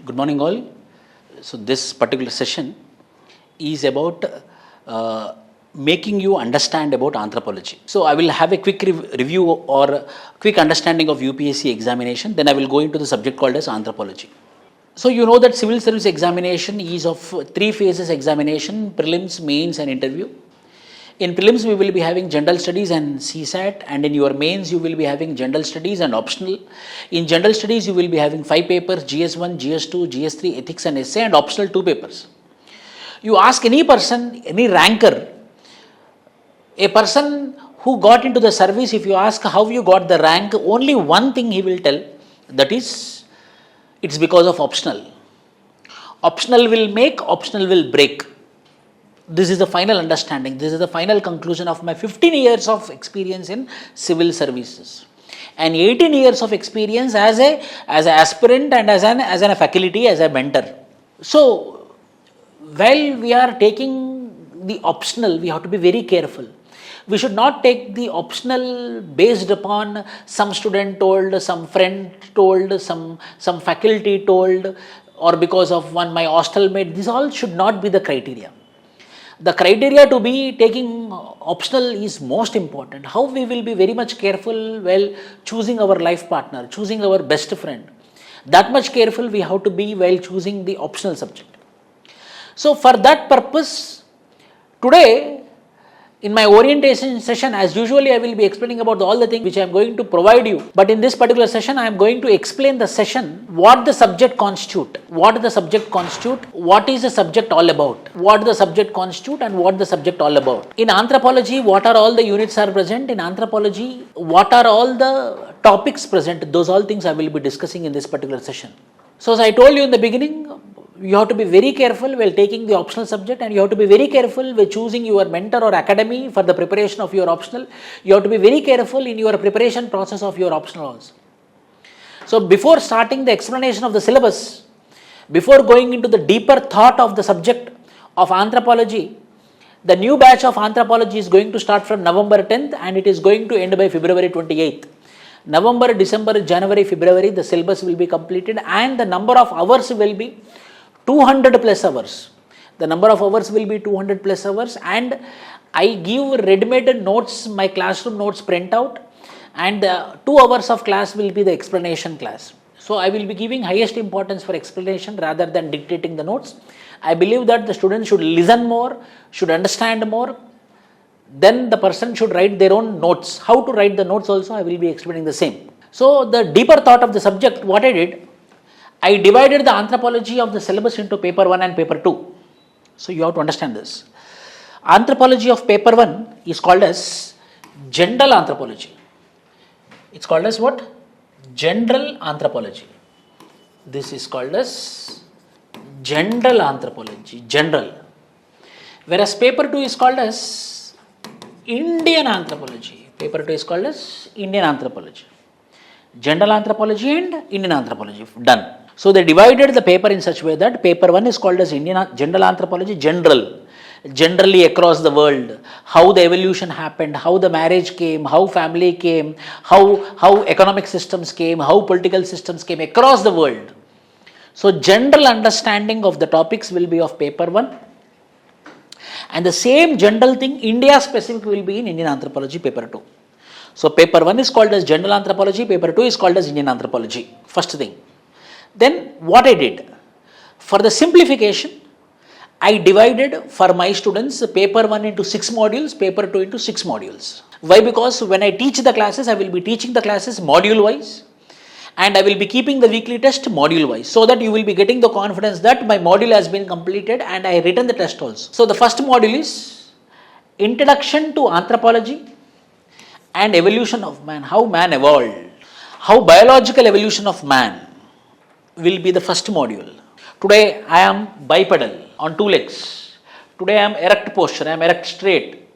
Good morning all. So this particular session is about making you understand about anthropology. So I will have a quick review or quick understanding of UPSC examination, then I will go into the subject called as anthropology. So you know that civil service examination is of 3 phases examination: prelims, mains and interview. In prelims, we will be having general studies and CSAT, and in your mains, you will be having general studies and optional. In general studies, you will be having 5 papers: GS1, GS2, GS3, ethics and essay, and optional 2 papers. You ask any person, any ranker, a person who got into the service, if you ask how you got the rank, only one thing he will tell, that is, it's because of optional. Optional will make, optional will break. This is the final understanding. This is the final conclusion of my 15 years of experience in civil services and 18 years of experience as an aspirant and as a faculty, as a mentor. So, while we are taking the optional, we have to be very careful. We should not take the optional based upon some student told, some friend told, some faculty told, or because of my hostel mate. This all should not be the criteria. The criteria to be taking optional is most important. How we will be very much careful while choosing our life partner, choosing our best friend. That much careful we have to be while choosing the optional subject. So for that purpose, today in my orientation session, as usually I will be explaining about all the things which I am going to provide you. But in this particular session, I am going to explain the session, what the subject constitute, what the subject constitute, what is the subject all about, what the subject constitute and what the subject all about. In anthropology, what are all the units are present? In anthropology, what are all the topics present? Those all things I will be discussing in this particular session. So as I told you in the beginning, you have to be very careful while taking the optional subject, and you have to be very careful while choosing your mentor or academy for the preparation of your optional. You have to be very careful in your preparation process of your optional also. So before starting the explanation of the syllabus, before going into the deeper thought of the subject of anthropology, the new batch of anthropology is going to start from November 10th and it is going to end by February 28th. November, December, January, February, the syllabus will be completed and the number of hours will be 200 plus hours. The number of hours will be 200 plus hours, and I give ready-made notes, my classroom notes printout, and 2 hours of class will be the explanation class. So I will be giving highest importance for explanation rather than dictating the notes. I believe that the students should listen more, should understand more, then the person should write their own notes. How to write the notes also I will be explaining the same. So the deeper thought of the subject, what I did, I divided the anthropology of the syllabus into paper 1 and paper 2. So you have to understand this. Anthropology of paper 1 is called as general anthropology. It's called as what? General anthropology. This is called as general anthropology, general. Whereas paper 2 is called as Indian anthropology. Paper 2 is called as Indian anthropology. General anthropology and Indian anthropology, done. So they divided the paper in such a way that paper 1 is called as general anthropology, generally across the world, how the evolution happened, how the marriage came, how family came, how economic systems came, how political systems came across the world. So general understanding of the topics will be of paper 1, and the same general thing, India specific, will be in Indian anthropology paper 2. So paper 1 is called as general anthropology, paper 2 is called as Indian anthropology, first thing. Then what I did, for the simplification, I divided for my students paper 1 into 6 modules, paper 2 into 6 modules. Why? Because when I teach the classes, I will be teaching the classes module wise, and I will be keeping the weekly test module wise, so that you will be getting the confidence that my module has been completed and I written the test also. So the first module is Introduction to Anthropology and Evolution of Man, how man evolved, how biological evolution of man will be the first module. Today I am bipedal on 2 legs. Today I am erect posture, I am erect straight.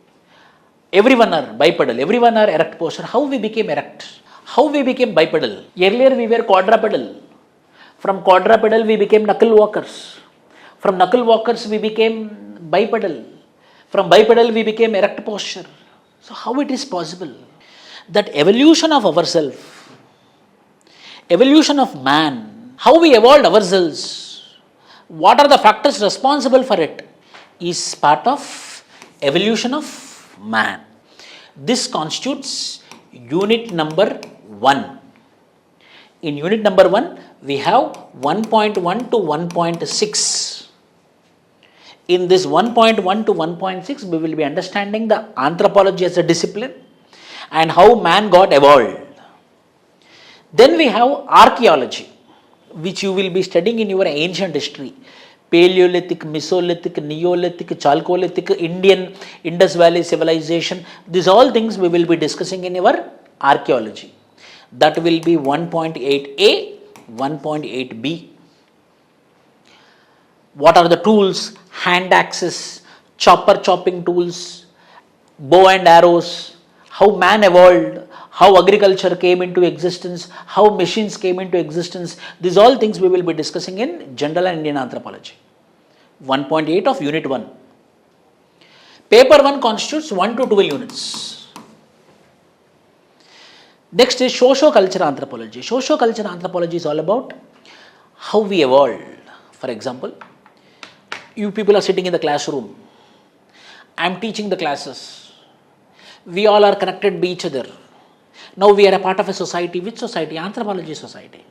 Everyone are bipedal, everyone are erect posture. How we became erect? How we became bipedal? Earlier we were quadrupedal. From quadrupedal we became knuckle walkers. From knuckle walkers we became bipedal. From bipedal we became erect posture. So how it is possible that evolution of ourselves, evolution of man, how we evolved ourselves, what are the factors responsible for it, is part of evolution of man. This constitutes unit number 1. In unit number 1, we have 1.1 to 1.6. In this 1.1 to 1.6, we will be understanding the anthropology as a discipline and how man got evolved. Then we have archaeology, which you will be studying in your ancient history. Paleolithic, Mesolithic, Neolithic, Chalcolithic, Indian, Indus Valley civilization. These all things we will be discussing in your archaeology. That will be 1.8a, 1.8b. What are the tools? Hand axes, chopping tools, bow and arrows, how man evolved, how agriculture came into existence, how machines came into existence. These all things we will be discussing in General and Indian Anthropology. 1.8 of Unit 1. Paper 1 constitutes 1 to 12 units. Next is socio-cultural anthropology. Socio-cultural anthropology is all about how we evolved. For example, you people are sitting in the classroom. I am teaching the classes. We all are connected with each other. Now we are a part of a society. Which society? Anthropology society.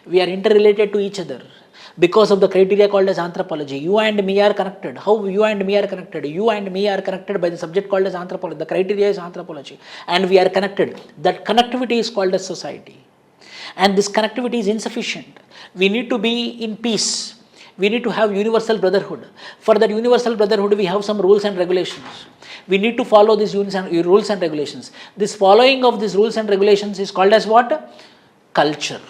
We are interrelated to each other because of the criteria called as anthropology. You and me are connected. How you and me are connected? You and me are connected by the subject called as anthropology. The criteria is anthropology. And we are connected. That connectivity is called as society. And this connectivity is insufficient. We need to be in peace. We need to have universal brotherhood. For that universal brotherhood, we have some rules and regulations. We need to follow these rules and regulations. This following of these rules and regulations is called as what? Culture.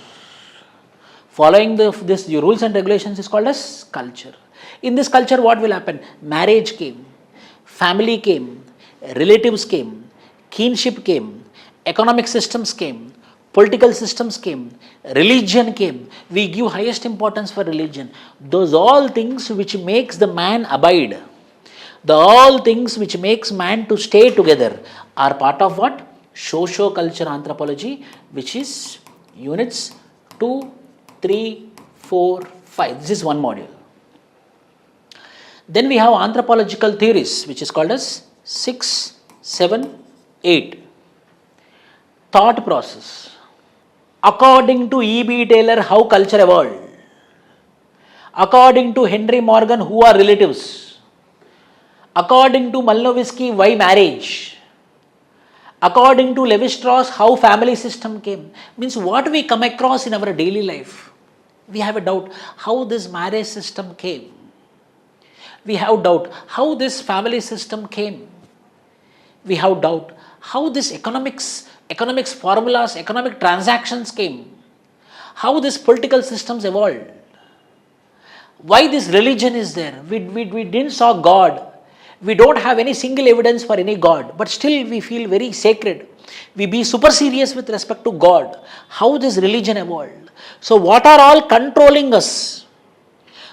Following these rules and regulations is called as culture. In this culture, what will happen? Marriage came, family came, relatives came, kinship came, economic systems came, political systems came, religion came. We give highest importance for religion. Those all things which makes the man abide, the all things which makes man to stay together are part of what? Socio-cultural anthropology, which is units 2, 3, 4, 5. This is one module. Then we have anthropological theories, which is called as 6, 7, 8. Thought process. According to E.B. Taylor, how culture evolved. According to Henry Morgan, who are relatives. According to Malnovisky, why marriage. According to Levi-Strauss, how family system came. Means what we come across in our daily life. We have a doubt how this marriage system came. We have doubt how this family system came. We have doubt how this economics formulas, economic transactions came. How this political systems evolved. Why this religion is there. We didn't saw God. We don't have any single evidence for any God, but still we feel very sacred. We be super serious with respect to God. How this religion evolved. So what are all controlling us?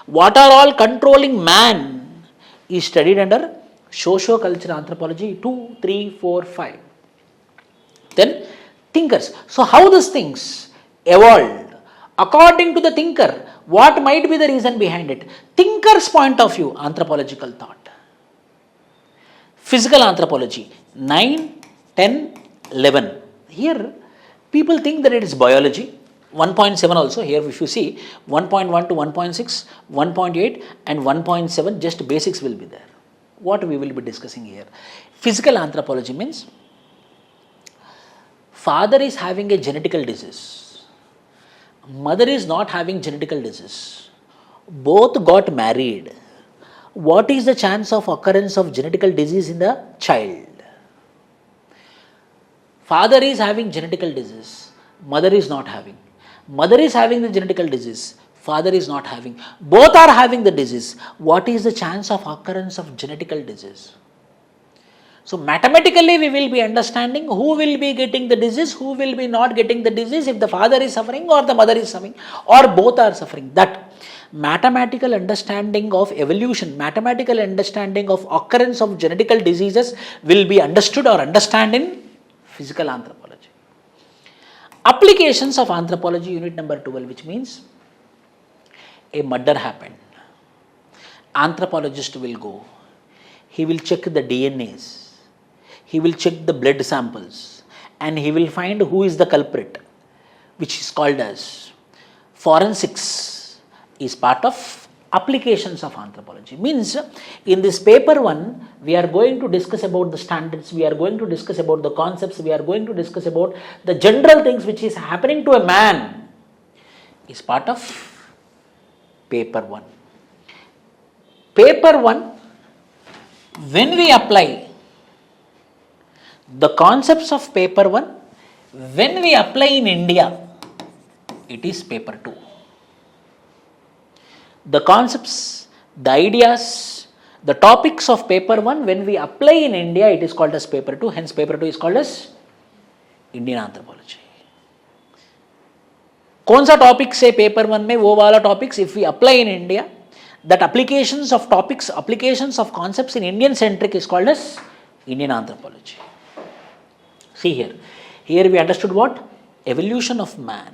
What are all controlling man is studied under socio-cultural anthropology 2, 3, 4, 5. Then thinkers. So how these things evolved? According to the thinker, what might be the reason behind it? Thinker's point of view, anthropological thought. Physical anthropology, 9, 10, 11. Here, people think that it is biology. 1.7 also, here if you see, 1.1 to 1.6, 1.8 and 1.7, just basics will be there. What we will be discussing here. Physical anthropology means, father is having a genetical disease. Mother is not having genetical disease. Both got married. What is the chance of occurrence of genetical disease in the child? Father is having genetical disease. Mother is not having. Mother is having the genetical disease. Father is not having. Both are having the disease. What is the chance of occurrence of genetical disease? So mathematically we will be understanding who will be getting the disease, who will be not getting the disease, if the father is suffering or the mother is suffering or both are suffering. That mathematical understanding of evolution, mathematical understanding of occurrence of genetical diseases will be understood or understand in physical anthropology. Applications of anthropology unit number 12, which means a murder happened. Anthropologist will go. He will check the DNAs. He will check the blood samples and he will find who is the culprit, which is called as forensics, is part of applications of anthropology. Means in this paper 1, we are going to discuss about the standards, we are going to discuss about the concepts, we are going to discuss about the general things which is happening to a man, is part of paper 1. Paper 1, when we apply the concepts of paper 1, when we apply in India, it is paper 2. The concepts, the ideas, the topics of paper 1, when we apply in India, it is called as paper 2. Hence, paper 2 is called as Indian anthropology. कौन सा topic से paper 1 में वो वाला topics if we apply in India, that applications of topics, applications of concepts in Indian centric is called as Indian anthropology. See here. Here we understood what? Evolution of man.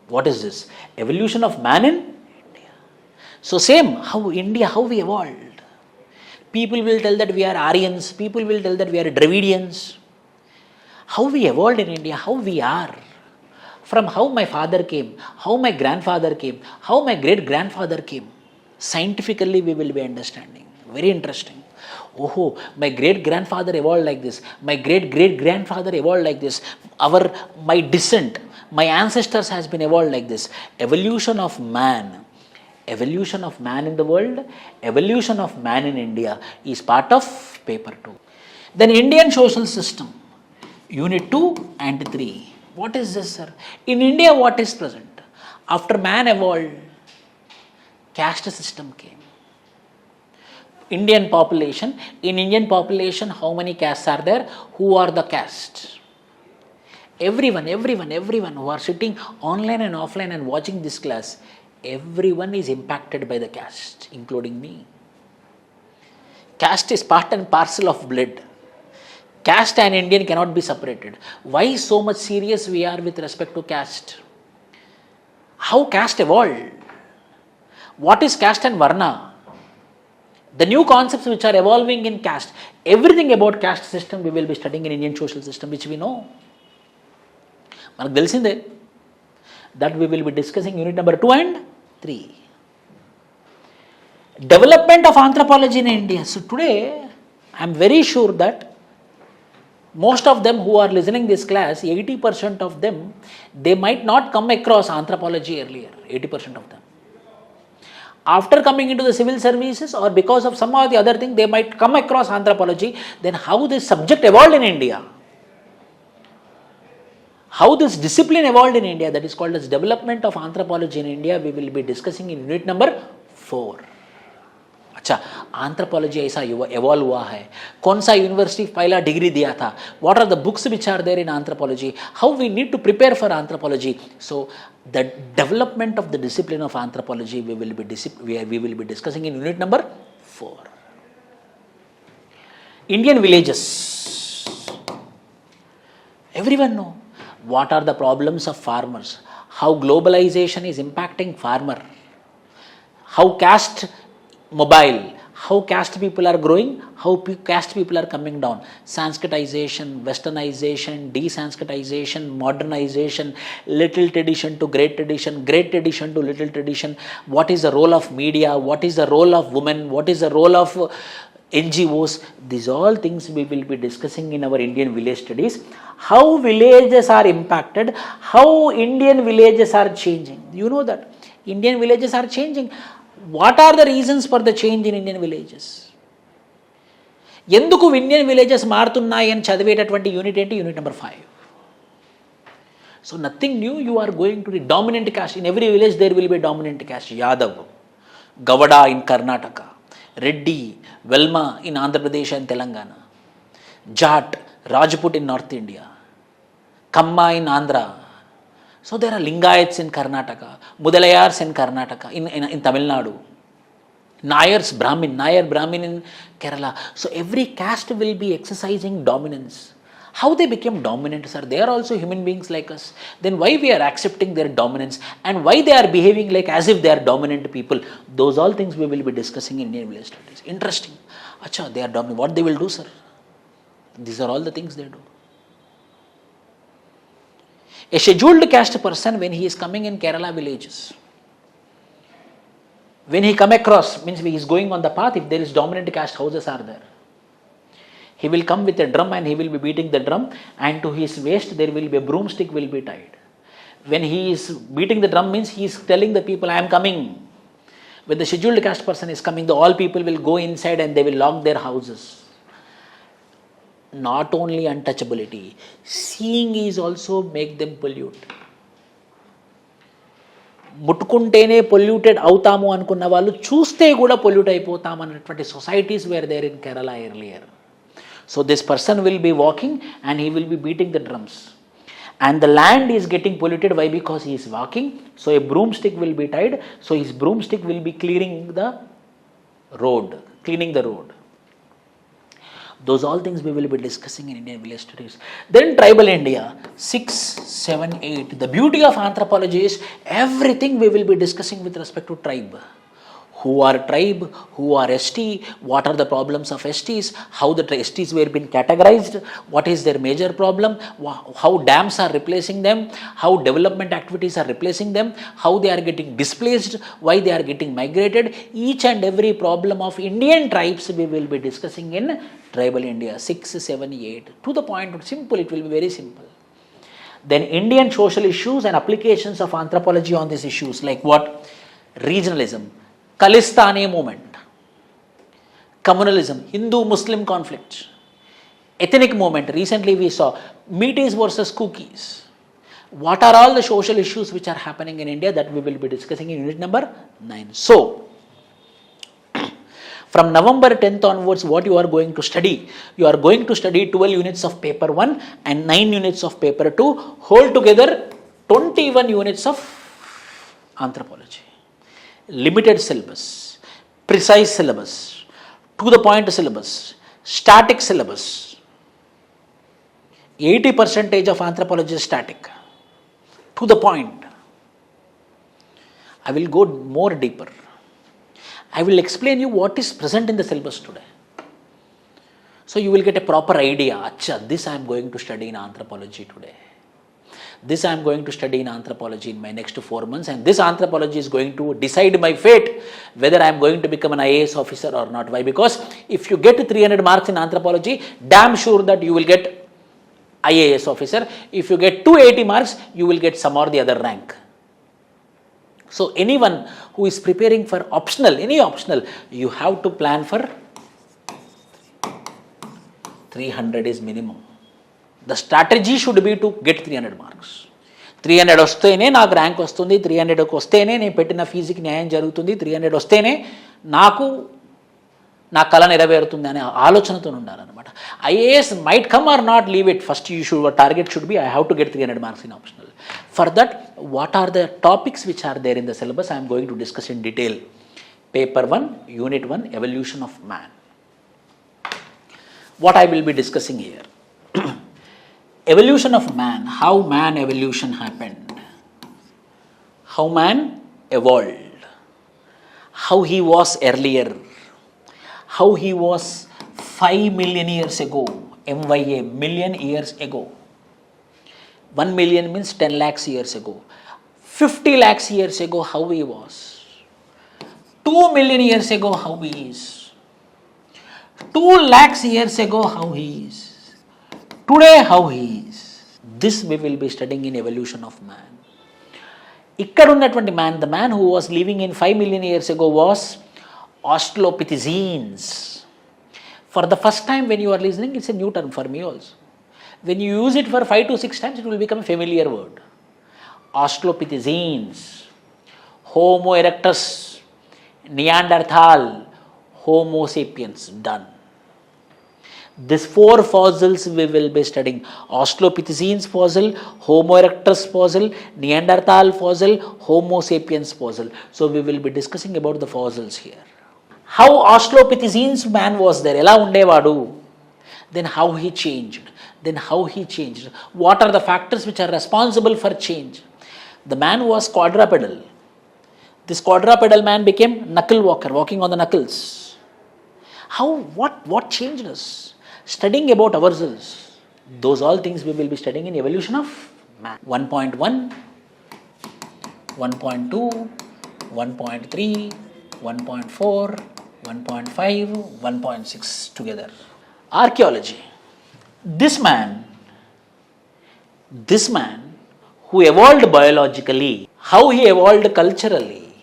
What is this? Evolution of man in India. So same, how India, how we evolved. People will tell that we are Aryans. People will tell that we are Dravidians. How we evolved in India, how we are. From how my father came, how my grandfather came, how my great-grandfather came. Scientifically we will be understanding. Very interesting. Oh, my great-grandfather evolved like this. My great-great-grandfather evolved like this. My descent, my ancestors has been evolved like this. Evolution of man. Evolution of man in the world, evolution of man in India is part of paper 2. Then Indian social system, unit 2 and 3. What is this, sir? In India, what is present? After man evolved, caste system came. Indian population, in Indian population, how many castes are there? Who are the castes? Everyone who are sitting online and offline and watching this class, everyone is impacted by the caste, including me. Caste is part and parcel of blood. Caste and Indian cannot be separated. Why so much serious we are with respect to caste? How caste evolved? What is caste and varna? The new concepts which are evolving in caste, everything about caste system we will be studying in Indian social system, which we know. మనకు తెలిసిందే. That we will be discussing unit number 2 and 3. Development of anthropology in India. So today, I am very sure that most of them who are listening this class, 80% of them, they might not come across anthropology earlier, 80% of them. After coming into the civil services or because of some or the other thing, they might come across anthropology. Then how this subject evolved in India? How this discipline evolved in India, that is called as development of anthropology in India, we will be discussing in unit number 4. अच्छा, anthropology ऐसा evolve हुआ है, कौन सा university पहला degree दिया था, what are the books which are there in anthropology, how we need to prepare for anthropology. So the development of the discipline of anthropology we will be discussing in unit number 4. Indian villages. Everyone know what are the problems of farmers, how globalization is impacting farmer, how caste mobile, how caste people are growing, how caste people are coming down. Sanskritization, westernization, desanskritization, modernization, little tradition to great tradition to little tradition. What is the role of media? What is the role of women? What is the role of NGOs? These all things we will be discussing in our Indian village studies. How villages are impacted, how Indian villages are changing. You know that Indian villages are changing. What are the reasons for the change in Indian villages? ఎందుకు Indian villages మారుతున్నాయి అని చదివేటటువంటి unit ఏంటి? Unit number 5. So nothing new, you are going to the dominant caste. In every village there will be a dominant caste. Yadav, Gavada in Karnataka, Reddy, Velma in Andhra Pradesh and Telangana, Jat, Rajput in North India, Kamma in Andhra. So there are Lingayats in Karnataka, Mudalayars in Karnataka, in Tamil Nadu, Nayar Brahmin in Kerala. So every caste will be exercising dominance. How they became dominant, sir? They are also human beings like us. Then why we are accepting their dominance and why they are behaving like as if they are dominant people? Those all things we will be discussing in Indian village studies. Interesting. Acha, they are dominant. What they will do, sir? These are all the things they do. A scheduled caste person, when he is coming in Kerala villages, when he come across, means he is going on the path, if there is dominant caste houses are there, he will come with a drum and he will be beating the drum, and to his waist there will be a broomstick will be tied. When he is beating the drum means he is telling the people, I am coming. When the scheduled caste person is coming, all people will go inside and they will lock their houses. Not only untouchability, seeing is also make them pollute. ముట్టుకుంటేనే polluted అవుతాము అనుకున్న వాళ్ళు చూస్తే కూడా pollute అయిపోతాము అన్నటువంటి societies were there in Kerala earlier. So this person will be walking and he will be beating the drums and the land is getting polluted. Why? Because he is walking. So a broomstick will be tied. So his broomstick will be clearing the road. Those all things we will be discussing in Indian village studies. Then tribal India, 6, 7, 8. The beauty of anthropology is everything we will be discussing with respect to tribe. Who are tribe, who are ST, what are the problems of STs, how the STs were being categorized, what is their major problem, how dams are replacing them, how development activities are replacing them, how they are getting displaced, why they are getting migrated. Each and every problem of Indian tribes we will be discussing in tribal India, 6, 7, 8. To the point, simple, it will be very simple. Then Indian social issues and applications of anthropology on these issues, like what? Regionalism, Khalistani movement, communalism, Hindu-Muslim conflict, ethnic movement. Recently we saw meaties versus cookies. What are all the social issues which are happening in India that we will be discussing in unit number 9. So, from November 10th onwards, what you are going to study? You are going to study 12 units of paper 1 and 9 units of paper 2, whole together 21 units of anthropology. Limited syllabus, precise syllabus, to the point syllabus, static syllabus. 80% of anthropology is static, to the point. I will go more deeper. I will explain you what is present in the syllabus today. So you will get a proper idea. Acha, this I am going to study in anthropology today. This I am going to study in anthropology in my next 4 months, and this anthropology is going to decide my fate, whether I am going to become an IAS officer or not. Why? Because if you get 300 marks in anthropology, damn sure that you will get IAS officer. If you get 280 marks, you will get some or the other rank. So anyone who is preparing for optional, any optional, you have to plan for 300 is minimum. The strategy should be to get 300 marks. 300 వస్తేనే నాకు rank వస్తుంది, 300కి వస్తేనే నేను పెట్టిన ఫీజుకి న్యాయం జరుగుతుంది, 300 వస్తేనే నాకు నా కళ నెరవేరుతుంది అనే ఆలోచనతో ఉండాలన్నమాట. IAS might come or not, leave it. First you should, target should be I have to get 300 marks in optional. For that, what are the topics which are there in the syllabus? I am going to discuss in detail. Paper 1, Unit 1, Evolution of Man. What I will be discussing here? Evolution of man, how man evolution happened, how man evolved, how he was earlier, how he was 5 million years ago, MYA, million years ago. 1 million means 10 lakhs years ago. 50 lakhs years ago, how he was. 2 million years ago, how he is. 2 lakhs years ago, how he is. Today, how he is. This we will be studying in evolution of man. ఇక్కడ ఉన్నటువంటి man, the man who was living in 5 million years ago was Australopithecines. For the first time when you are listening, it's a new term for me also. When you use it for 5 to 6 times, it will become a familiar word. Australopithecines, Homo erectus, Neanderthal, Homo sapiens, done. These 4 fossils we will be studying. Australopithecines fossil, Homo erectus fossil, Neanderthal fossil, Homo sapiens fossil. So we will be discussing about the fossils here. How Australopithecines man was there, ela undevadu, then how he changed, Then how he changed? What are the factors which are responsible for change? The man was quadrupedal. This quadrupedal man became knuckle walker, walking on the knuckles. What changed us? Studying about ourselves. Those all things we will be studying in evolution of man. 1.1, 1.2, 1.3, 1.4, 1.5, 1.6 together. Archaeology. This man who evolved biologically, how he evolved culturally,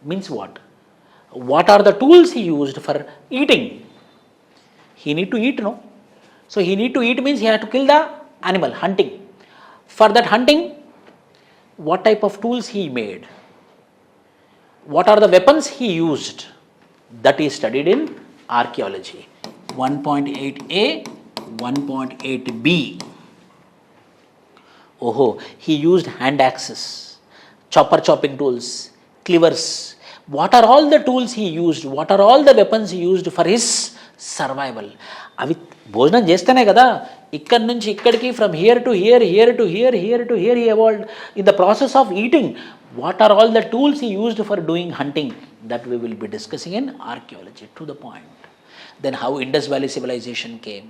means what? What are the tools he used for eating? He need to eat, no? So he need to eat means he had to kill the animal, hunting. For that hunting, what type of tools he made? What are the weapons he used? That is studied in archaeology. 1.8a, 1.8b. He used hand axes, chopping tools, cleavers. What are all the tools he used? What are all the weapons he used for his survival? అవి భోజనం చేస్తేనే కదా ఇక్కడి నుంచి ఇక్కడికి from here to hear, here to hear, here to hear, he evolved. In the process of eating, what are all the tools he used for doing hunting? That we will be discussing in archaeology, to the point. Then how Indus Valley civilization came.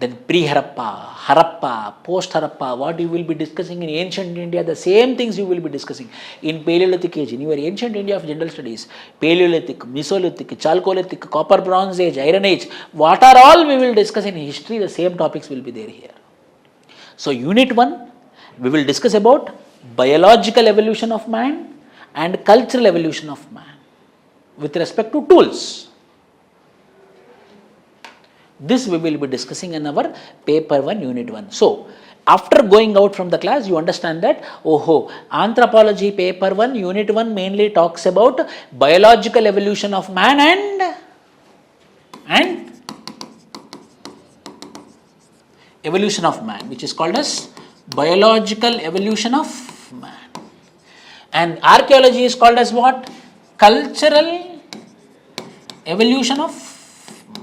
Then pre-Harappa, Harappa, post-Harappa, what you will be discussing in ancient India, the same things you will be discussing in Paleolithic age, in your ancient India of general studies, Paleolithic, Mesolithic, Chalcolithic, Copper Bronze Age, Iron Age, what are all we will discuss in history, the same topics will be there here. So Unit 1, we will discuss about biological evolution of man and cultural evolution of man with respect to tools. This we will be discussing in our paper 1, unit 1. So, after going out from the class, you understand that, anthropology paper 1, unit 1 mainly talks about biological evolution of man and evolution of man, which is called as biological evolution of man. And archaeology is called as what? Cultural evolution of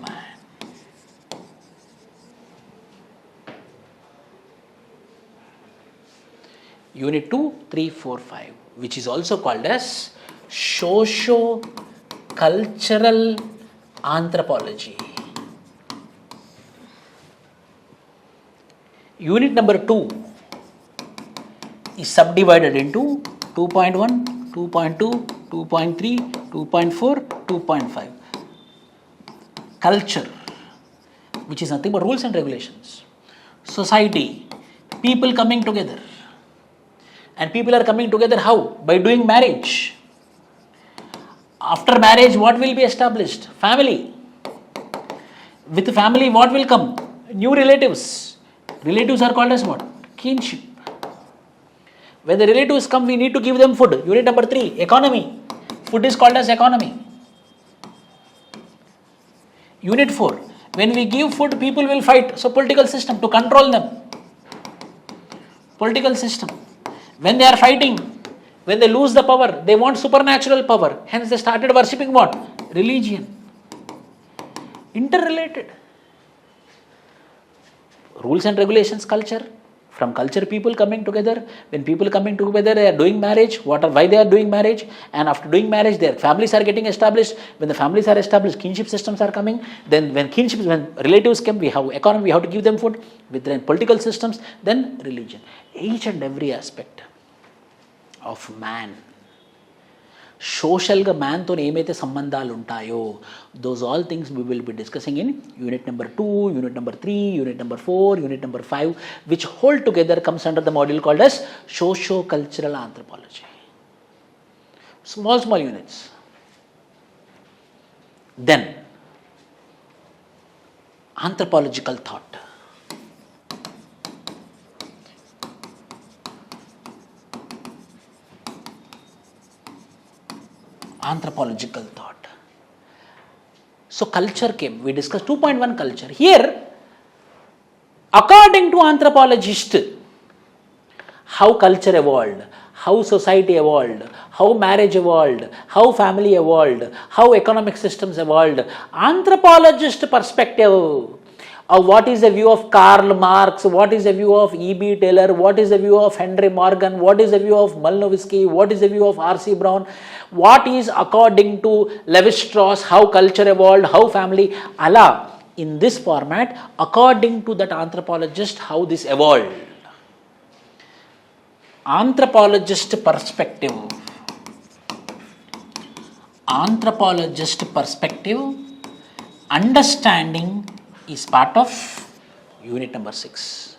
man. Unit 2, 3, 4, 5, which is also called as socio-cultural anthropology. Unit number 2 is subdivided into 2.1, 2.2, 2.3, 2.4, 2.5. Culture, which is nothing but rules and regulations. Society, people coming together. And people are coming together how? By doing marriage. After marriage, what will be established? Family. With family, what will come? New relatives. Relatives are called as what? Kinship. When the relatives come, we need to give them food. Unit number 3, economy. Food is called as economy. Unit 4, when we give food, people will fight. So political system, to control them. Political system. When they are fighting, when they lose the power, they want supernatural power. Hence they started worshipping what? Religion. Interrelated. Rules and regulations, culture. From culture, people coming together. When people coming together, they are doing marriage. Why they are doing marriage? And after doing marriage, their families are getting established. When the families are established, kinship systems are coming. Then when relatives come, we have economy, we have to give them food. With then political systems, then religion. Each and every aspect of man, సోషల్గా మ్యాన్తో ఏమైతే సంబంధాలు ఉంటాయో, those all things we will be discussing in unit number 2, unit number 3, unit number 4, unit number 5, which whole together comes under the module called as socio-cultural anthropology. Small units. Then anthropological thought. Anthropological thought. So culture came. We discussed 2.1 culture. Here, according to anthropologists, how culture evolved, how society evolved, how marriage evolved, how family evolved, how economic systems evolved. Anthropologist perspective, What is the view of Karl Marx? What is the view of E.B. Taylor? What is the view of Henry Morgan? What is the view of Malnovisky? What is the view of R.C. Brown? What is according to Levi-Strauss, how culture evolved, how family, Allah, in this format, according to that anthropologist, how this evolved. Anthropologist perspective. Anthropologist perspective, understanding is part of unit number 6.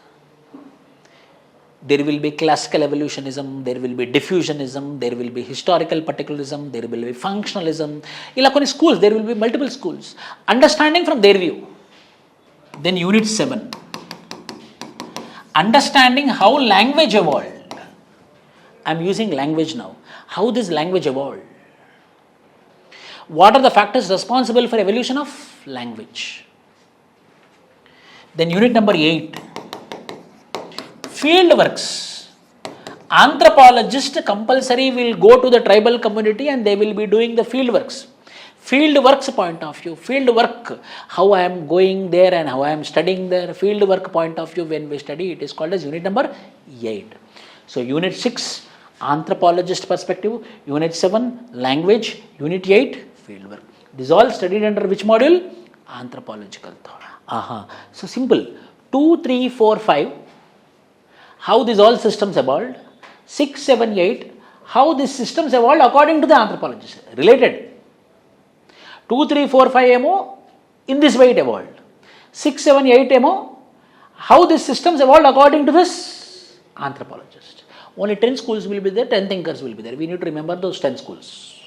There will be classical evolutionism, there will be diffusionism, there will be historical particularism, there will be functionalism. Ila konni schools, there will be multiple schools. Understanding from their view. Then unit 7. Understanding how language evolved. I am using language now. How this language evolved. What are the factors responsible for evolution of language? Then unit number 8, field works. Anthropologist compulsory will go to the tribal community and they will be doing the field works. Field works point of view, field work, how I am going there and how I am studying there, field work point of view when we study, it is called as unit number 8. So unit 6, anthropologist perspective, unit 7, language, unit 8, field work. This all studied under which module? Anthropological thought. So simple. 2, 3, 4, 5. How these all systems evolved. 6, 7, 8. How these systems evolved according to the anthropologist. Related. 2, 3, 4, 5 MO. In this way it evolved. 6, 7, 8 MO. How these systems evolved according to this anthropologist. Only 10 schools will be there. 10 thinkers will be there. We need to remember those 10 schools.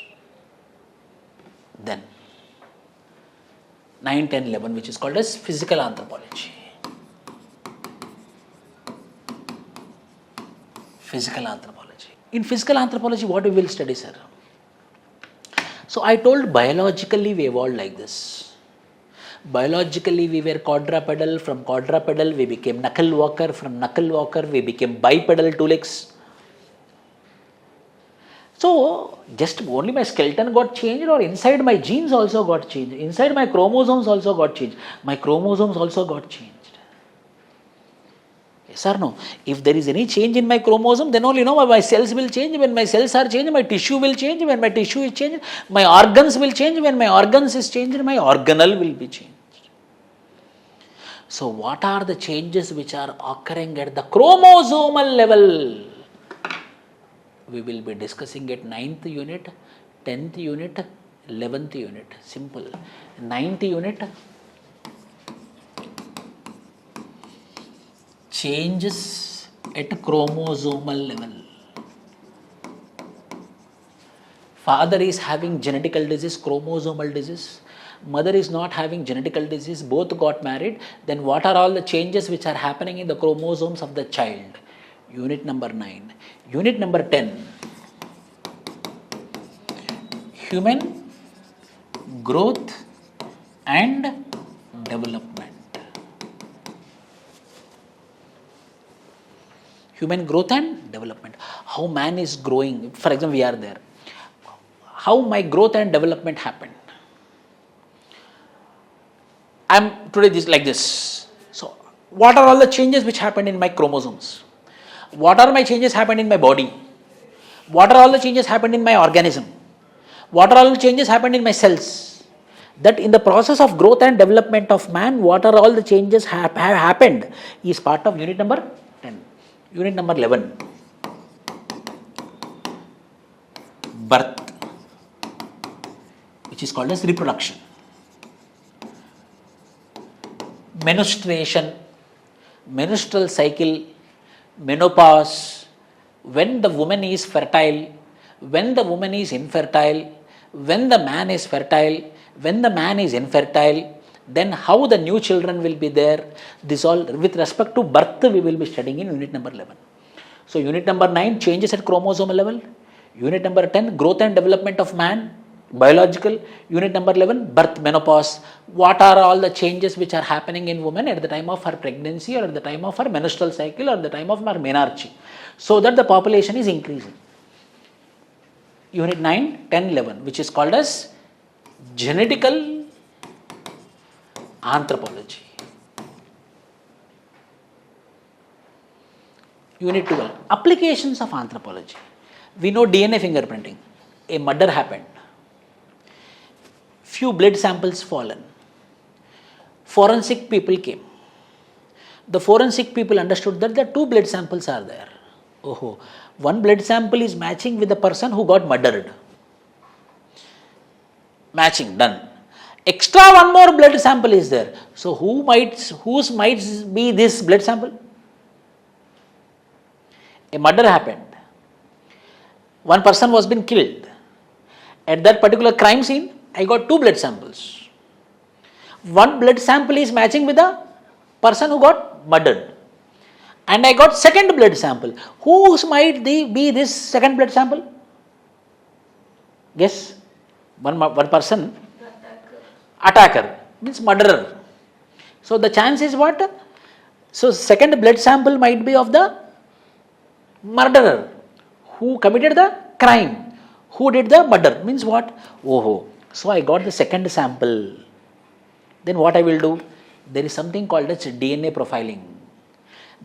Then 9, 10, 11, which is called as physical anthropology. Physical anthropology. In physical anthropology, what we will study, sir? So I told biologically we evolved like this. Biologically we were quadrupedal. From quadrupedal we became knuckle walker. From knuckle walker we became bipedal, 2 legs. So, just only my skeleton got changed or inside my genes also got changed. Inside my chromosomes also got changed. My chromosomes also got changed. Yes or no? If there is any change in my chromosome, then only my cells will change. When my cells are changed, my tissue will change. When my tissue is changed, my organs will change. When my organs is changed, my organelle will be changed. So, what are the changes which are occurring at the chromosomal level? We will be discussing at 9th unit, 10th unit, 11th unit. Simple. 9th unit, changes at chromosomal level. Father is having genetical disease, chromosomal disease. Mother is not having genetical disease, both got married. Then what are all the changes which are happening in the chromosomes of the child? Unit number 9. Unit number 10. Human growth and development. Human growth and development. How man is growing. For example, we are there. How my growth and development happened. I am today like this. So, what are all the changes which happened in my chromosomes? What are my changes happened in my body? What are all the changes happened in my organism? What are all the changes happened in my cells? That in the process of growth and development of man, what are all the changes have happened is part of unit number 10. Unit number 11. Birth, which is called as reproduction. Menstruation, menstrual cycle, menopause, when the woman is fertile, when the woman is infertile, when the man is fertile, when the man is infertile, then how the new children will be there. This all with respect to birth we will be studying in unit number 11. So unit number 9, changes at chromosomal level. Unit number 10, growth and development of man, biological. Unit number 11, birth, menopause. What are all the changes which are happening in woman at the time of her pregnancy or at the time of her menstrual cycle or at the time of her menarche, so that the population is increasing. Unit 9, 10, 11, which is called as genetical anthropology. Unit 12, applications of anthropology. We know DNA fingerprinting. A murder happened. Few blood samples fallen. Forensic people came. The forensic people understood that the two blood samples are there. Oh, one blood sample is matching with the person who got murdered. Matching, done. Extra one more blood sample is there. So whose might be this blood sample? A murder happened. One person was been killed. At that particular crime scene, I got two blood samples. One blood sample is matching with the person who got murdered. And I got second blood sample. Whose might be this second blood sample? Guess. One person. Attacker. Means murderer. So the chance is what? So second blood sample might be of the murderer. Who committed the crime? Who did the murder? Means what? Oh. So I got the second sample. Then what I will do? There is something called as DNA profiling.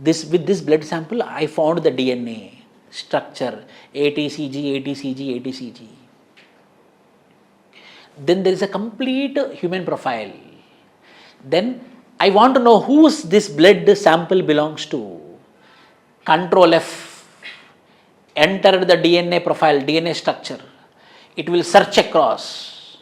With this blood sample, I found the DNA structure, ATCG, ATCG, ATCG. Then there is a complete human profile. Then I want to know whose this blood sample belongs to. Control F. Enter the DNA profile, DNA structure. It will search across.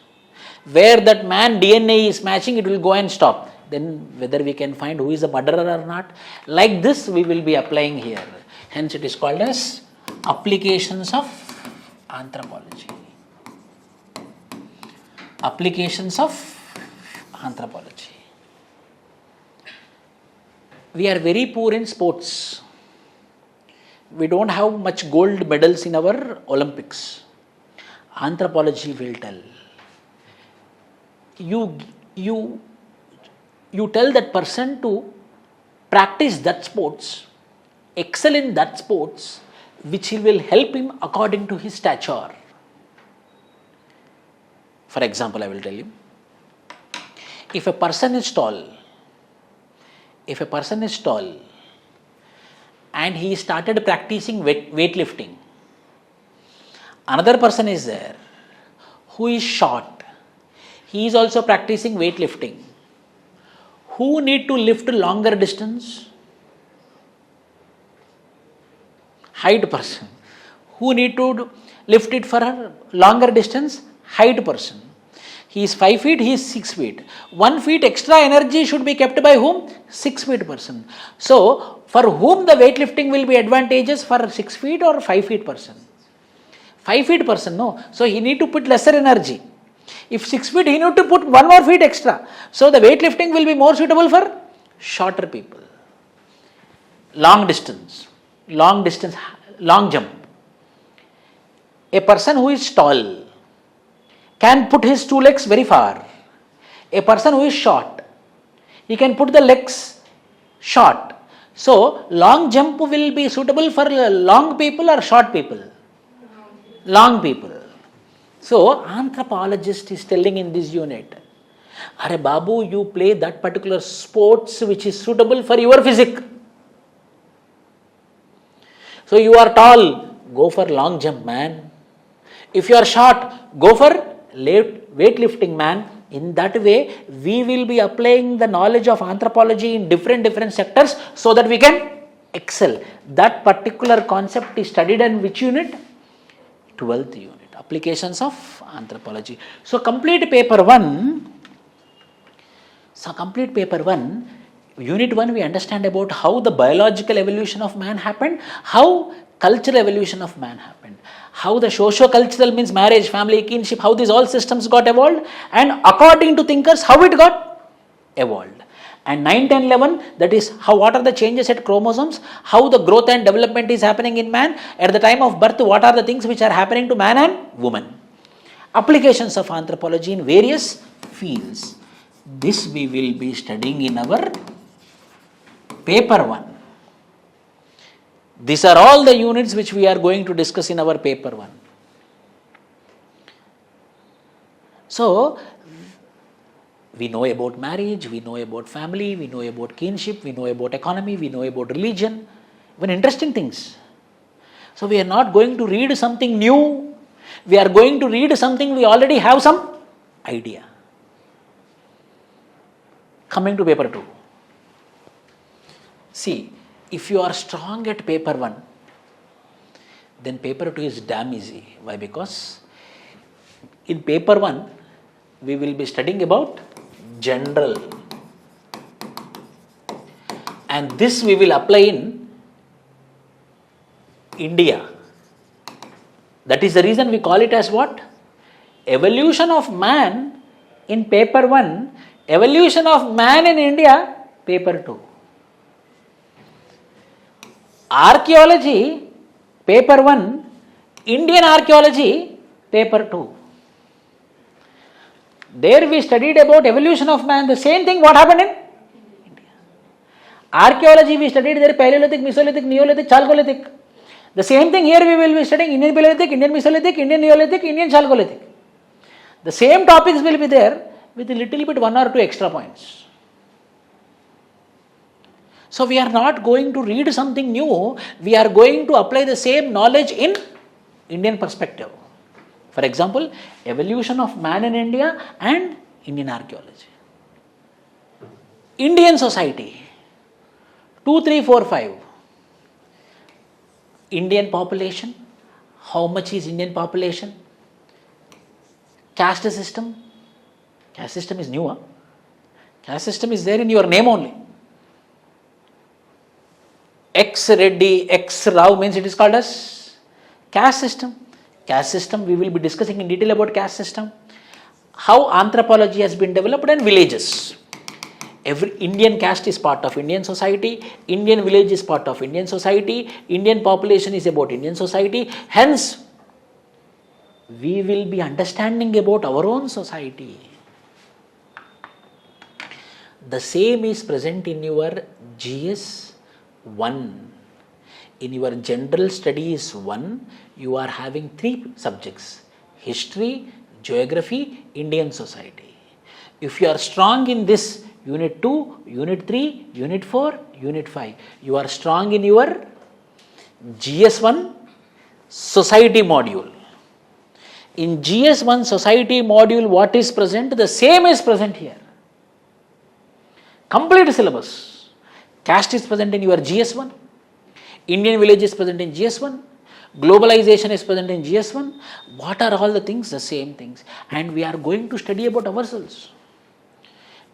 Where that man DNA is matching, it will go and stop. Then whether we can find who is the murderer or not. Like this we will be applying here. Hence it is called as applications of anthropology. Applications of anthropology. We are very poor in sports. We don't have much gold medals in our Olympics. Anthropology will tell. You tell that person to practice that sports, excel in that sports, which will help him according to his stature. For example, I will tell you, if a person is tall, and he started practicing weightlifting, another person is there who is short, he is also practicing weightlifting. Who need to lift longer distance? Height person. Who need to lift it for a longer distance? Height person. He is 5 feet, he is 6 feet. 1 feet extra energy should be kept by whom? 6 feet person. So, for whom the weightlifting will be advantageous, for 6 feet or 5 feet person? 5 feet person, no. So, he need to put lesser energy. If 6 feet, he need to put 1 more feet extra. So, the weightlifting will be more suitable for shorter people. Long distance, long jump. A person who is tall can put his 2 legs very far. A person who is short, he can put the legs short. So, long jump will be suitable for long people or short people? Long people. So, anthropologist is telling in this unit, Are Babu, you play that particular sports which is suitable for your physique. So, you are tall, go for long jump, man. If you are short, go for weightlifting, man. In that way, we will be applying the knowledge of anthropology in different sectors so that we can excel. That particular concept is studied in which unit? 12th unit. Applications of anthropology. So, complete paper 1. Unit 1, we understand about how the biological evolution of man happened, how cultural evolution of man happened, how the socio-cultural means marriage, family, kinship, how these all systems got evolved, and according to thinkers, how it got evolved. And 9, 10, 11, that is what are the changes at chromosomes, how the growth and development is happening in man, at the time of birth, what are the things which are happening to man and woman. Applications of anthropology in various fields. This we will be studying in our paper 1. These are all the units which we are going to discuss in our paper 1. So, we know about marriage, we know about family, we know about kinship, we know about economy, we know about religion. Even interesting things. So we are not going to read something new. We are going to read something we already have some idea. Coming to paper 2. See, if you are strong at paper 1, then paper 2 is damn easy. Why? Because in paper 1, we will be studying about general. And this we will apply in India. That is the reason we call it as what? Evolution of man in paper 1, evolution of man in India, paper 2. Archaeology, paper 1, Indian archaeology, paper 2. There we studied about evolution of man, the same thing what happened in India. Archaeology we studied there Paleolithic, Mesolithic, Neolithic, Chalcolithic. The same thing here we will be studying Indian Paleolithic, Indian Mesolithic, Indian Neolithic, Indian Chalcolithic. The same topics will be there with a little bit 1 or 2 extra points. So we are not going to read something new, we are going to apply the same knowledge in Indian perspective. For example, evolution of man in India and Indian archaeology. Indian society, 2, 3, 4, 5. Indian population, how much is Indian population? Caste system. Caste system is new. Caste system is there in your name only. X Reddy, X Rao means it is called as caste system. Caste system, we will be discussing in detail about caste system. How anthropology has been developed and villages. Every Indian caste is part of Indian society, Indian village is part of Indian society, Indian population is about Indian society. Hence, we will be understanding about our own society. The same is present in your GS 1. In your general studies 1, you are having 3 subjects: history, geography, Indian society. If you are strong in this unit 2, unit 3, unit 4, unit 5, you are strong in your GS1 society module. In GS1 society module, what is present? The same is present here. Complete syllabus. Caste is present in your GS1. Indian village is present in GS1. Globalization is present in GS1. What are all the things? The same things. And we are going to study about ourselves.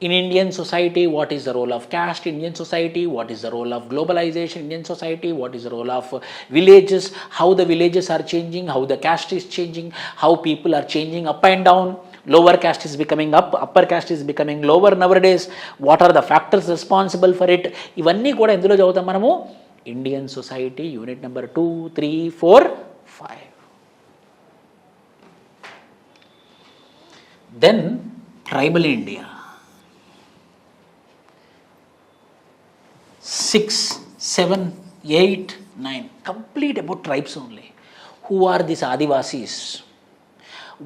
In Indian society, what is the role of caste? Indian society, what is the role of globalization? Indian society, what is the role of villages? How the villages are changing, how the caste is changing, how people are changing up and down. Lower caste is becoming up, upper caste is becoming lower nowadays. What are the factors responsible for it? ఇవన్నీ కూడా ఎందులో చదువుతాం మనము? Indian society, unit number 2, 3, 4, 5. Then tribal India. 6, 7, 8, 9. Complete about tribes only. Who are these Adivasis?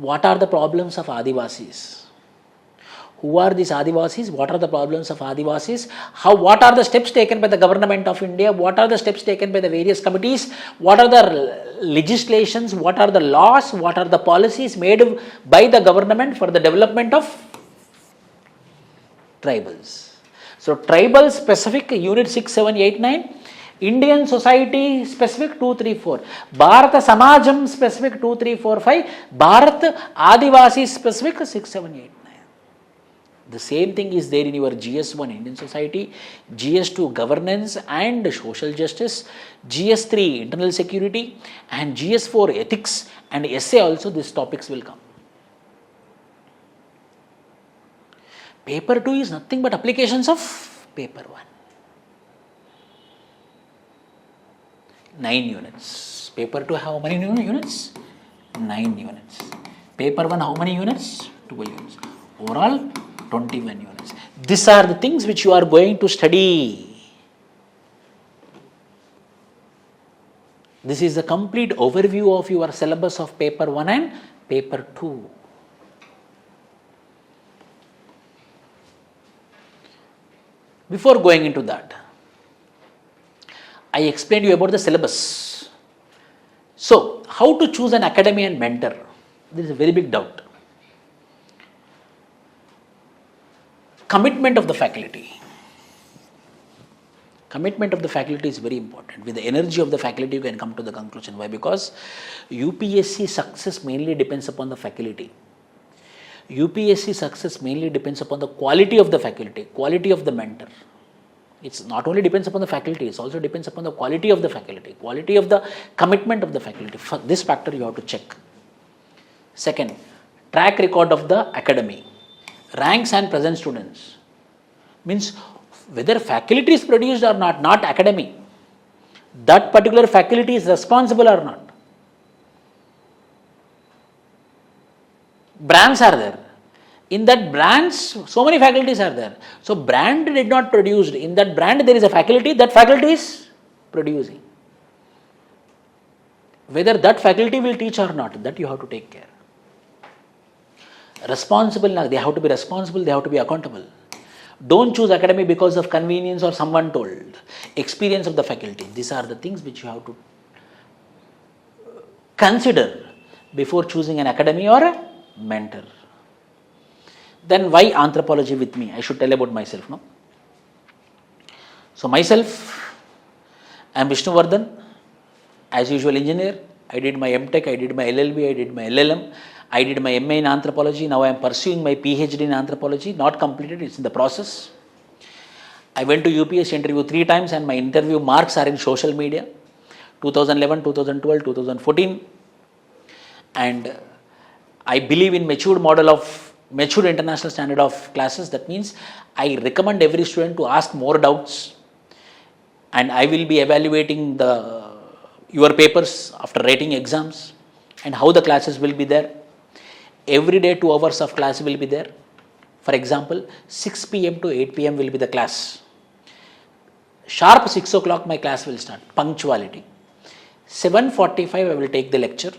What are the problems of Adivasis? Who are these Adivasis? What are the problems of Adivasis? What are the steps taken by the government of India? What are the steps taken by the various committees? What are the legislations? What are the laws? What are the policies made by the government for the development of tribals? So tribal specific unit 6, 7, 8, 9. Indian society specific 2, 3, 4. Bharata Samajam specific 2, 3, 4, 5. Bharat Adivasi specific 6, 7, 8, 9. The same thing is there in your GS1 Indian society, GS2 governance and social justice, GS3 internal security, and GS4 ethics and essay also. These topics will come. Paper 2 is nothing but applications of paper 1. 9 units. Paper 2 how many units? 9 units. Paper 1 how many units? 12 units. Overall 21 units. These are the things which you are going to study. This is the complete overview of your syllabus of paper 1 and paper 2. Before going into that, I explained you about the syllabus. So, how to choose an academy and mentor? This is a very big doubt. Commitment of the faculty. Commitment of the faculty is very important. With the energy of the faculty, you can come to the conclusion. Why? Because UPSC success mainly depends upon the faculty. UPSC success mainly depends upon the quality of the faculty, quality of the mentor. It's not only depends upon the faculty, it also depends upon the quality of the faculty, quality of the commitment of the faculty. For this factor you have to check. Second, track record of the academy. Ranks and present students. Means whether faculty is produced or not academy. That particular faculty is responsible or not. Brands are there. In that brands, so many faculties are there. So brand did not produce. In that brand there is a faculty, that faculty is producing. Whether that faculty will teach or not, that you have to take care. Responsible, they have to be responsible, they have to be accountable. Don't choose academy because of convenience or someone told. Experience of the faculty. These are the things which you have to consider before choosing an academy or a mentor. Then why anthropology with me? I should tell about myself, no? So myself, I am Vishnu as usual engineer. I did my MTech, I did my LLB, I did my LLM, I did my MA in anthropology. Now I am pursuing my PhD in anthropology. Not completed, it's in the process. I went to UPSC interview 3 times and my interview marks are in social media. 2011, 2012, 2014. And I believe in matured international standard of classes. That means I recommend every student to ask more doubts, and I will be evaluating your papers after writing exams and how the classes will be there. Every day 2 hours of class will be there. For example, 6 p.m. to 8 p.m. will be the class. Sharp 6 o'clock my class will start. Punctuality. 7:45 I will take the lecture.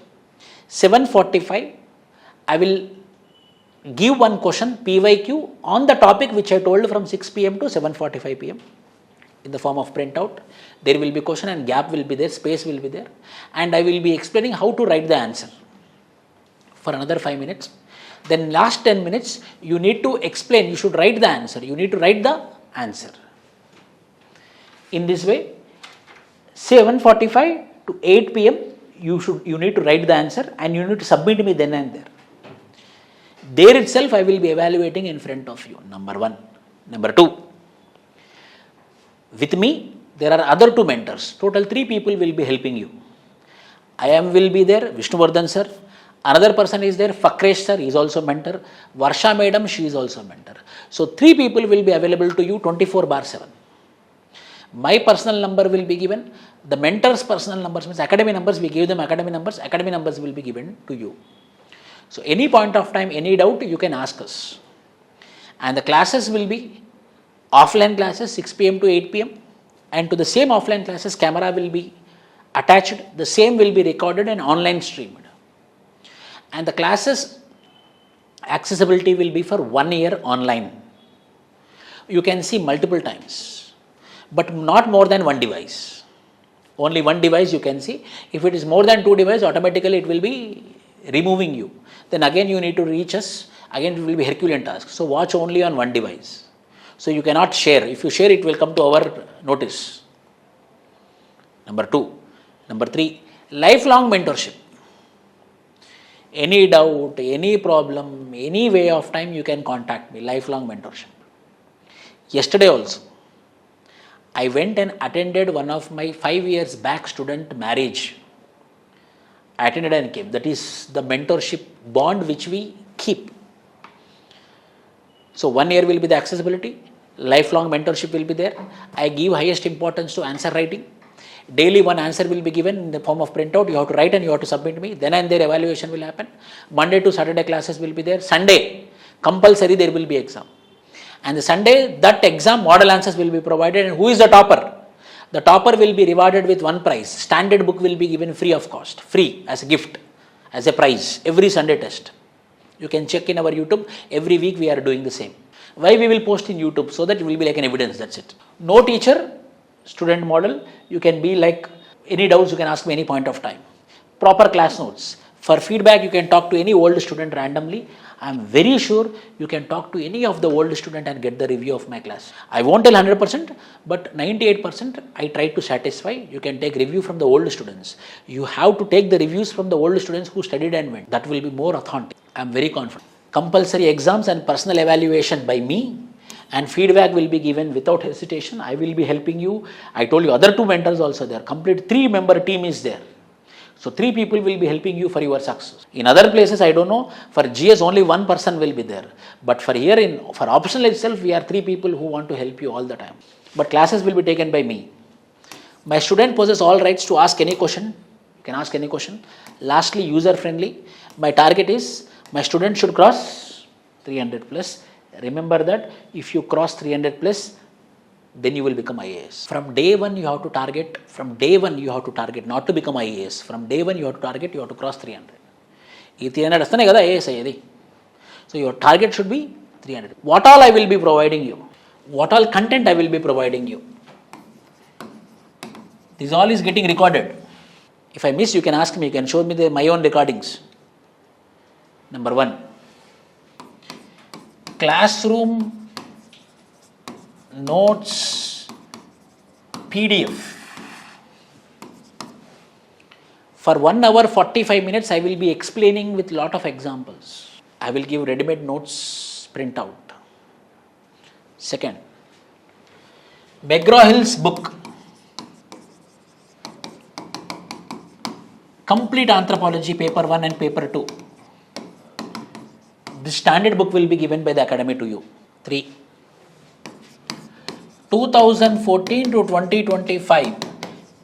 7:45 I will give one question PYQ on the topic which I told from 6 p.m. to 7:45 p.m. in the form of printout. There will be question and gap will be there, space will be there, and I will be explaining how to write the answer for another 5 minutes. Then last 10 minutes you need to explain, you should write the answer, you need to write the answer. In this way, 7:45 to 8 p.m. you need to write the answer and you need to submit me then and there. There itself I will be evaluating in front of you, number 1. Number 2, with me there are other 2 mentors. Total 3 people will be helping you. Will be there, Vishnu sir. Another person is there, Fakresh sir, he is also mentor. Varsha madam, she is also mentor. So 3 people will be available to you 24/7. My personal number will be given. The mentor's personal numbers means academy numbers, we give them academy numbers will be given to you. So any point of time, any doubt, you can ask us. And the classes will be offline classes 6 p.m. to 8 p.m. And to the same offline classes, camera will be attached. The same will be recorded and online streamed. And the classes accessibility will be for 1 year online. You can see multiple times, but not more than 1 device. Only 1 device you can see. If it is more than 2 devices, automatically it will be removing you. Then again you need to reach us. Again it will be Herculean task. So watch only on 1 device. So you cannot share. If you share, it will come to our notice. Number 2. Number 3, lifelong mentorship. Any doubt, any problem, any way of time, you can contact me. Lifelong mentorship. Yesterday also, I went and attended one of my 5 years back student marriage. I attended and came. That is the mentorship bond which we keep. So 1 year will be the accessibility. Lifelong mentorship will be there. I give highest importance to answer writing. Daily 1 answer will be given in the form of printout. You have to write and you have to submit me. Then and there evaluation will happen. Monday to Saturday classes will be there. Sunday, compulsory there will be exam. And the Sunday, that exam model answers will be provided. And who is the topper? The topper will be rewarded with 1 prize. Standard book will be given free of cost. Free as a gift, as a prize. Every Sunday test. You can check in our YouTube. Every week we are doing the same. Why we will post in YouTube? So that it will be like an evidence, that's it. No teacher, student model. You can be like, any doubts you can ask me any point of time. Proper class notes. For feedback, you can talk to any old student randomly. I am very sure you can talk to any of the old student and get the review of my class. I won't tell 100%, but 98% I try to satisfy. You can take review from the old students. You have to take the reviews from the old students who studied and went. That will be more authentic. I am very confident. Compulsory exams and personal evaluation by me, and feedback will be given without hesitation. I will be helping you. I told you other 2 mentors also there. Complete 3-member team is there. So 3 people will be helping you for your success. In other places, I don't know, for GS only 1 person will be there. But for here, for optional itself, we are 3 people who want to help you all the time. But classes will be taken by me. My student possesses all rights to ask any question. You can ask any question. Lastly, user friendly. My target is, my student should cross 300 plus. Remember that if you cross 300 plus, then you will become IAS. From day one, you have to target, not to become IAS. From day one, you have to target, you have to cross 300. Ee 300 astane kada IAS ayedi. So your target should be 300. What all I will be providing you? What all content I will be providing you? This all is getting recorded. If I miss, you can ask me, you can show me my own recordings. Number 1, classroom notes PDF. For 1 hour 45 minutes, I will be explaining with lot of examples. I will give ready-made notes printout. Second, McGraw-Hill's book, Complete Anthropology, paper 1 and paper 2. The standard book will be given by the academy to you. 3, 2014 to 2025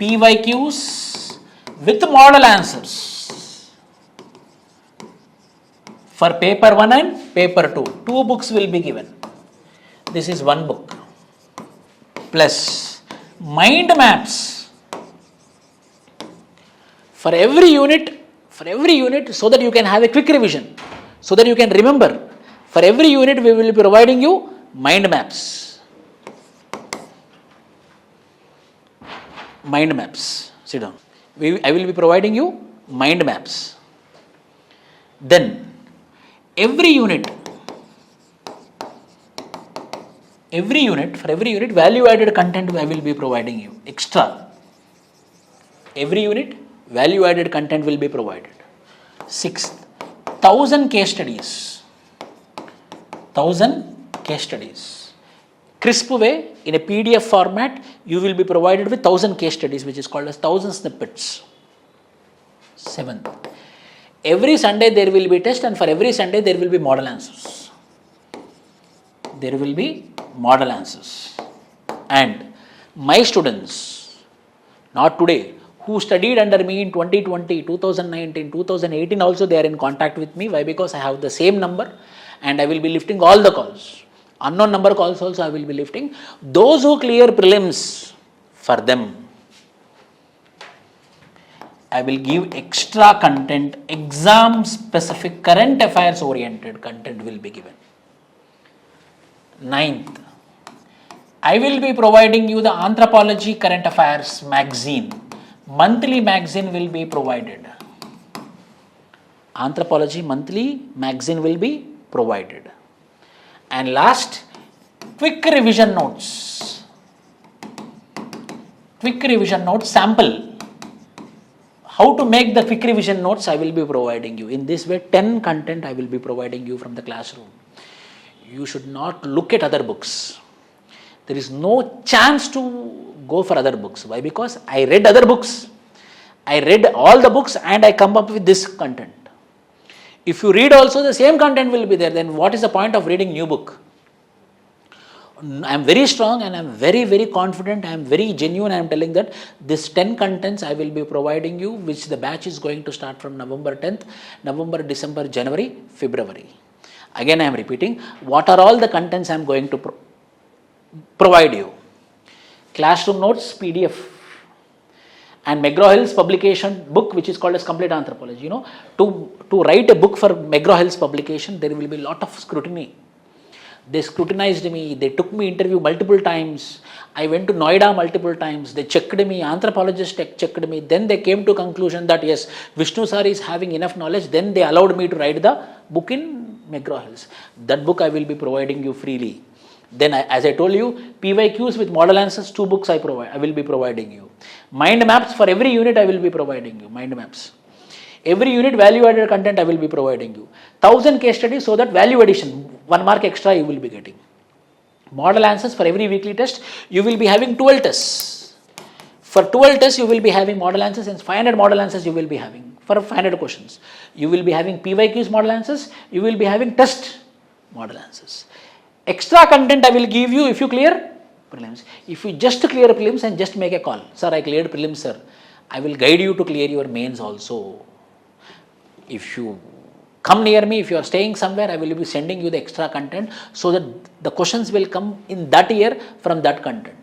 PYQs with model answers for paper 1 and paper 2. 2 books will be given. This is 1 book. Plus mind maps for every unit, so that you can have a quick revision, so that you can remember. For every unit, we will be providing you mind maps. Mind maps. Sit down. I will be providing you mind maps. Then, every unit, for every unit, value added content I will be providing you. Extra. Every unit, value added content will be provided. 6th, 1000 case studies. 1000 case studies. Crisp way, in a PDF format, you will be provided with 1000 case studies, which is called as 1000 snippets. 7th, every Sunday there will be test, and for every Sunday there will be model answers. There will be model answers. And my students, not today, who studied under me in 2020, 2019, 2018 also, they are in contact with me. Why? Because I have the same number and I will be lifting all the calls. Unknown number calls also I will be lifting. Those who clear prelims, for them, I will give extra content, exam specific, current affairs oriented content will be given. 9th, I will be providing you the Anthropology Current Affairs magazine. Monthly magazine will be provided. Anthropology monthly magazine will be provided. And last, quick revision notes. Quick revision notes sample. How to make the quick revision notes I will be providing you. In this way, 10 content I will be providing you from the classroom. You should not look at other books. There is no chance to go for other books. Why? Because I read other books. I read all the books and I come up with this content. If you read also, the same content will be there. Then what is the point of reading new book? I am very strong and I am very, very confident. I am very genuine. I am telling that this 10 contents I will be providing you, which the batch is going to start from November 10th, November, December, January, February. Again, I am repeating, what are all the contents I am going to provide you? Classroom notes, PDF. And McGraw-Hill's publication book, which is called as Complete Anthropology. You know, to write a book for McGraw-Hill's publication, there will be a lot of scrutiny. They scrutinized me. They took me interview multiple times. I went to Noida multiple times. They checked me. Anthropologists checked me. Then they came to conclusion that yes, Vishnu sir is having enough knowledge. Then they allowed me to write the book in McGraw Hills. That book I will be providing you freely. Then, as I told you, PYQs with model answers, 2 books I will be providing you. Mind maps for every unit I will be providing you. Mind maps. Every unit value added content I will be providing you. 1000 case studies so that value addition, 1 mark extra you will be getting. Model answers for every weekly test, you will be having 12 tests. For 12 tests, you will be having model answers, and 500 model answers you will be having for 500 questions. You will be having PYQs model answers, you will be having test model answers. Extra content I will give you if you clear prelims. If you just clear prelims and just make a call, sir, I cleared prelims, sir, I will guide you to clear your mains also. If you come near me, if you are staying somewhere, I will be sending you the extra content so that the questions will come in that year from that content.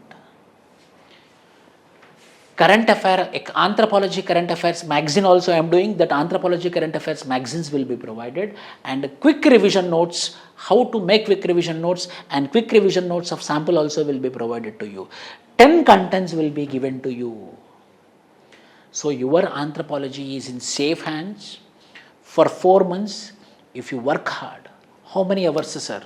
Current affair, anthropology current affairs magazine also I am doing. That anthropology current affairs magazines will be provided, and quick revision notes, how to make quick revision notes, and quick revision notes of sample also will be provided to you. 10 contents will be given to you. So your anthropology is in safe hands. For 4 months, if you work hard, how many hours, sir?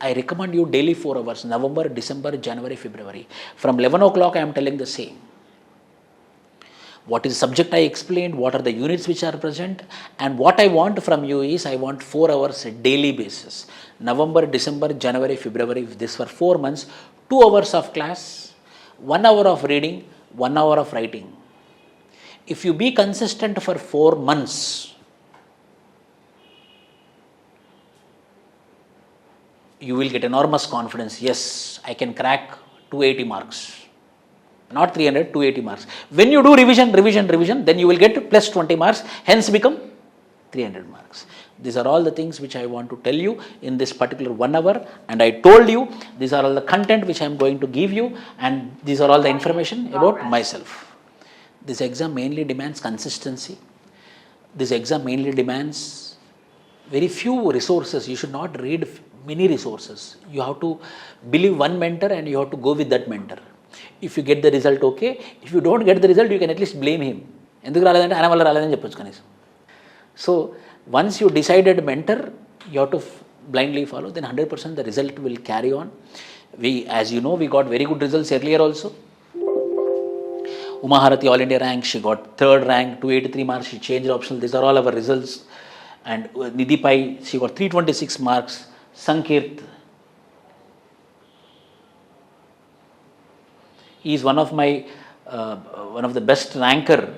I recommend you daily 4 hours, November, December, January, February. From 11 o'clock, I am telling the same. What is the subject I explained, what are the units which are present, and what I want from you is I want 4 hours a daily basis. November, December, January, February, if this were 4 months, 2 hours of class, 1 hour of reading, 1 hour of writing. If you be consistent for 4 months, you will get enormous confidence. Yes, I can crack 280 marks. Not 300, 280 marks. When you do revision, then you will get plus 20 marks, hence become 300 marks. These are all the things which I want to tell you in this particular 1 hour, and I told you these are all the content which I am going to give you, and these are all the information about myself. This exam mainly demands consistency. This exam mainly demands very few resources. You should not read many resources. You have to believe one mentor and you have to go with that mentor. If you get the result, okay. If you don't get the result, you can at least blame him. So once you decided mentor, you have to blindly follow, then 100% the result will carry on. As you know, we got very good results earlier also. Uma Harati All India rank, she got 3rd rank, 283 marks, she changed optional. These are all our results. And Nidhi Pai, she got 326 marks. Sankirt, he is one of the best ranker.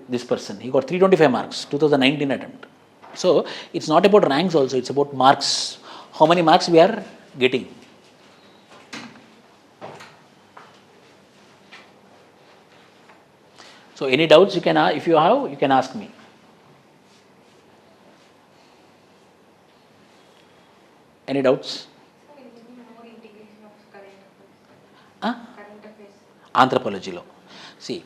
This person, he got 325 marks, 2019 attempt. So it's not about ranks also, it's about marks. How many marks we are getting? So any doubts you can, if you have, you can ask me. Any doubts? Anthropology law. See,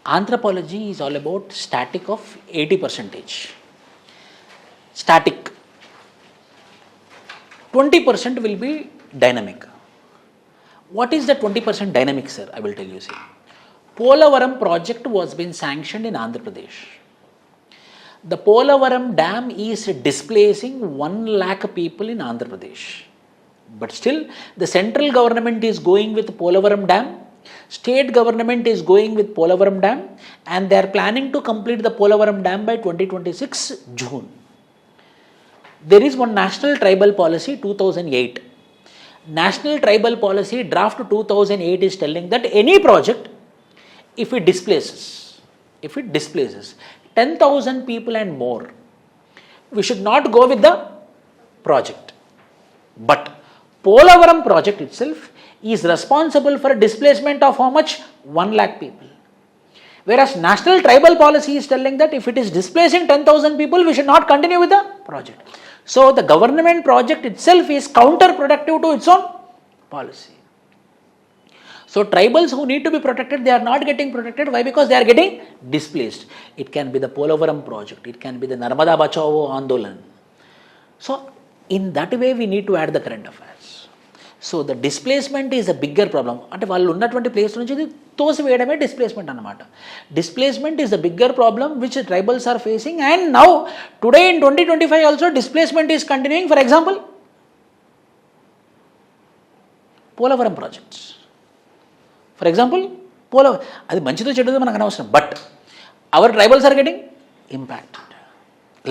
anthropology is all about static of 80%. Static. 20% will be dynamic. What is the 20% dynamic, sir? I will tell you. See, Polavaram project was being sanctioned in Andhra Pradesh. The Polavaram dam is displacing 1 lakh people in Andhra Pradesh. But still, the central government is going with Polavaram dam, state government is going with Polavaram dam, and they are planning to complete the Polavaram dam by 2026 June. There is one national tribal policy 2008. National tribal policy draft 2008 is telling that any project, if it displaces 10,000 people and more, we should not go with the project. But Polavaram project itself is responsible for displacement of how much? 1 lakh people. Whereas national tribal policy is telling that if it is displacing 10,000 people, we should not continue with the project. So the government project itself is counterproductive to its own policy. So tribals who need to be protected, they are not getting protected. Why? Because they are getting displaced. It can be the Polavaram project. It can be the Narmada Bachao Andolan. So In that way we need to add the current affairs. So the displacement is a bigger problem. అంటే వాళ్ళు ఉన్నటువంటి place నుంచి తోసివేయడమే displacement అన్నమాట. Displacement is the bigger problem which tribals are facing, and now today in 2025 also displacement is continuing. For example Polavaram projects, for example అది మంచిదో చెడుదో మనకు అనవసరం, but our tribals are getting impacted.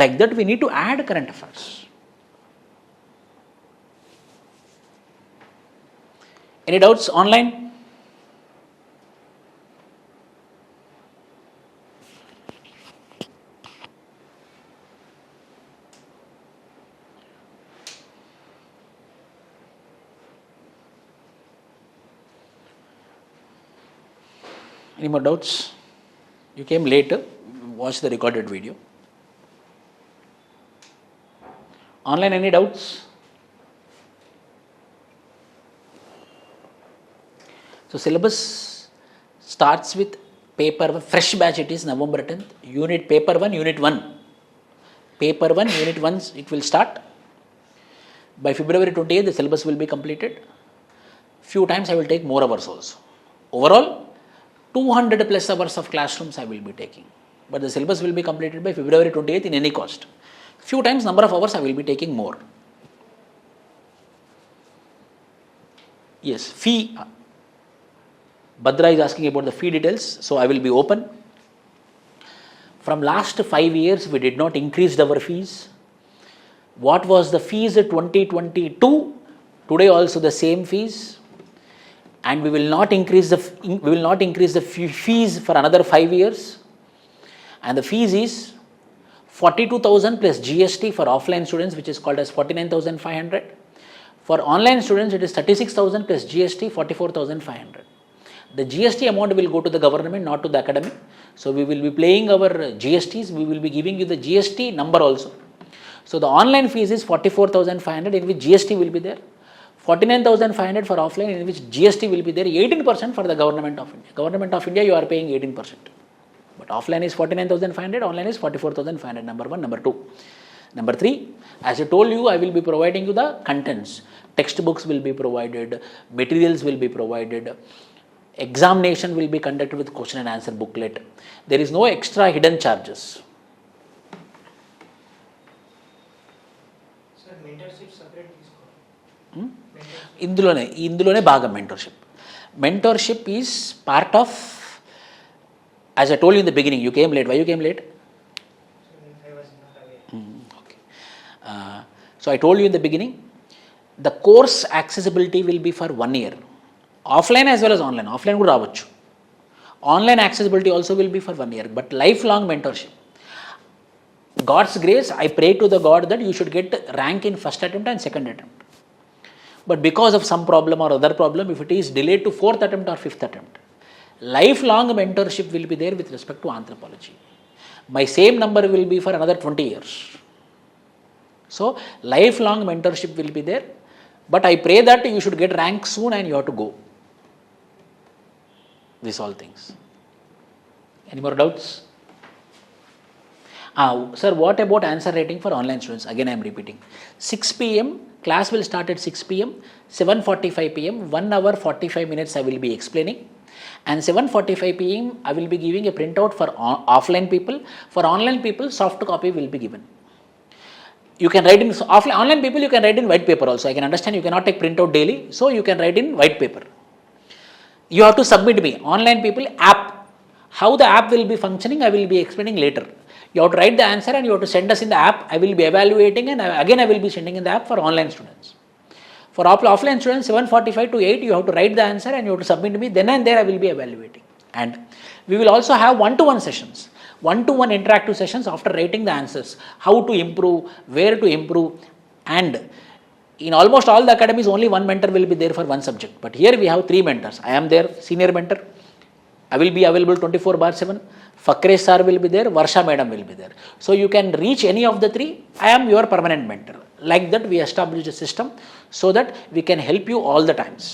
Like that we need to add current affairs. Any doubts online? Any more doubts? You came later, watch the recorded video. Online, any doubts? So syllabus starts with paper 1, fresh batch it is November 10th, unit paper 1, unit 1. Paper 1, unit 1 it will start. By February 28th the syllabus will be completed. Few times I will take more hours also. Overall 200 plus hours of classrooms I will be taking. But the syllabus will be completed by February 28th in any cost. Few times number of hours I will be taking more. Yes, fee. Badra is asking about the fee details, so I will be open. From last 5 years, we did not increase our fees. What was the fees at 2022? Today also the same fees, and we will not increase the fees for another 5 years. And the fees is 42,000 plus GST for offline students, which is called as 49,500. For online students, it is 36,000 plus GST, 44,500. The GST amount will go to the government, not to the academy. So we will be paying our GSTs. We will be giving you the GST number also. So the online fees is 44,500, in which GST will be there. 49,500 for offline, in which GST will be there. 18% for the government of India. Government of India, you are paying 18%. But offline is 49,500, online is 44,500. Number 1. Number 2. Number 3, as I told you, I will be providing you the contents. Textbooks will be provided, materials will be provided. Examination will be conducted with question and answer booklet. There is no extra hidden charges. Sir, mentorship separate తీసుకో. ఇందులోనే భాగం mentorship. Mentorship is part of, as I told you in the beginning, you came late. Why you came late? I was not aware. Okay. So I told you in the beginning, the course accessibility will be for 1 year. Offline as well as online. Offline కూడా రావచ్చు. Online accessibility also will be for 1 year, but lifelong mentorship. God's grace, I pray to the God that you should get rank in first attempt and second attempt. But because of some problem or other problem, if it is delayed to fourth attempt or fifth attempt, lifelong mentorship will be there with respect to anthropology. My same number will be for another 20 years. So lifelong mentorship will be there, but I pray that you should get rank soon and you have to go. These all things. Any more doubts? Sir, what about answer writing for online students? Again, I am repeating. 6 p.m. class will start at 6 p.m. 7:45 p.m. 1 hour 45 minutes I will be explaining. And 7:45 p.m. I will be giving a printout for offline people. For online people, soft copy will be given. You can write in offline, online people you can write in white paper also. I can understand you cannot take printout daily, so you can write in white paper. You have to submit me. Online people, app. How the app will be functioning, I will be explaining later. You have to write the answer and you have to send us in the app. I will be evaluating and again I will be sending in the app for online students. For offline students, 7:45 to 8, you have to write the answer and you have to submit me. Then and there I will be evaluating. And we will also have one-to-one sessions. One-to-one interactive sessions after writing the answers. How to improve, where to improve. And in almost all the academies, only one mentor will be there for one subject. But here we have 3 mentors. I am there, senior mentor. I will be available 24/7. Fakresh sir will be there, Varsha madam will be there. So you can reach any of the 3. I am your permanent mentor. Like that we established a system so that we can help you all the times.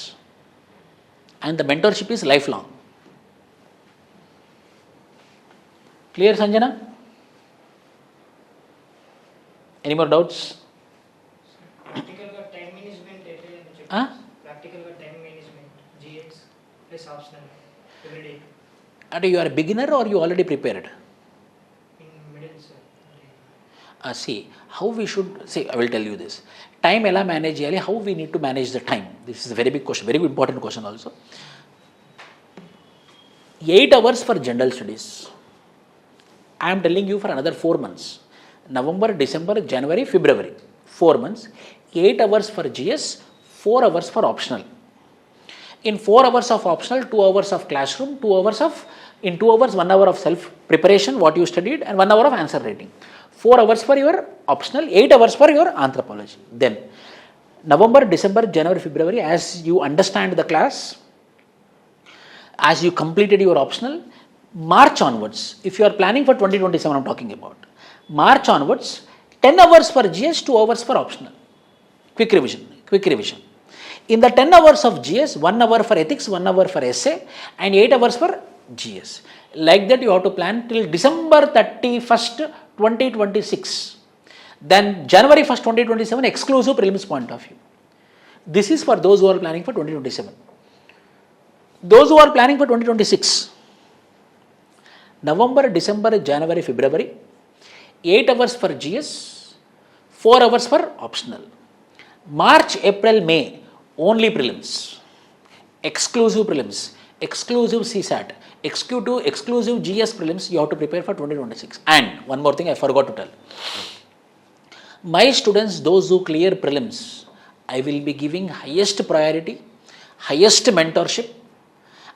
And the mentorship is lifelong. Clear, Sanjana? Any more doubts? plus optional every day. And you are a beginner or you already prepared? In middle, sir. See, how we should, see, I will tell you this. Time ela manage cheyali, how we need to manage the time. This is a very big question, very important question also. 8 hours for general studies. I am telling you for another 4 months. November, December, January, February. 4 months. 8 hours for GS, 4 hours for optional. In 4 hours of optional, 2 hours of classroom, 2 hours of, in 2 hours, 1 hour of self preparation, what you studied, and 1 hour of answer writing. 4 hours for your optional, 8 hours for your anthropology. Then, November, December, January, February, as you understand the class, as you completed your optional, March onwards, if you are planning for 2027, I am talking about, March onwards, 10 hours for GS, 2 hours for optional. Quick revision, quick revision. In the 10 hours of GS, 1 hour for ethics, 1 hour for essay, and 8 hours for GS. Like that, you have to plan till December 31st, 2026. Then January 1st, 2027, exclusive prelims point of view. This is for those who are planning for 2027. Those who are planning for 2026, November, December, January, February, 8 hours for GS, 4 hours for optional. March, April, May, only prelims, exclusive prelims, exclusive CSAT, exclusive GS prelims you have to prepare for 2026. And one more thing I forgot to tell. My students, those who clear prelims, I will be giving highest priority, highest mentorship,